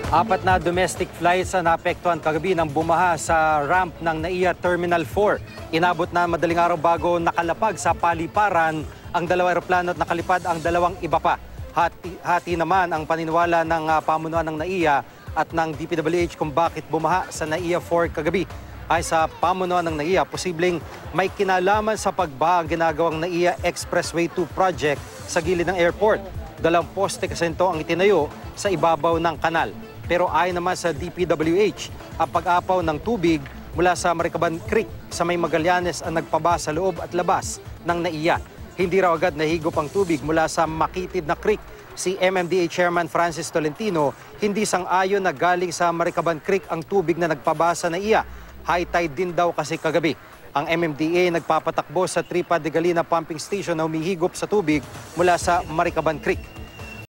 Apat na domestic flights ang naapektuhan kagabi ng bumaha sa ramp ng NAIA Terminal 4. Inabot na madaling araw bago nakalapag sa paliparan ang dalawang eroplano at nakalipad ang dalawang iba pa. Hati naman ang paniniwala ng pamunuan ng NAIA at ng DPWH kung bakit bumaha sa NAIA 4 kagabi. Ay sa pamunuan ng NAIA, posibleng may kinalaman sa pagbaha ang ginagawang NAIA Expressway 2 project sa gilid ng airport. Dalawang poste kasi ito ang itinayo sa ibabaw ng kanal. Pero ayon naman sa DPWH, ang pag-apaw ng tubig mula sa Maricaban Creek sa may Magallanes ang nagpaba sa loob at labas ng NAIA. Hindi raw agad nahigop ang tubig mula sa makitid na creek. Si MMDA Chairman Francis Tolentino, hindi sang-ayon na galing sa Maricaban Creek ang tubig na nagpaba sa NAIA. High tide din daw kasi kagabi. Ang MMDA nagpapatakbo sa Tripa de Galina Pumping Station na humihigop sa tubig mula sa Maricaban Creek.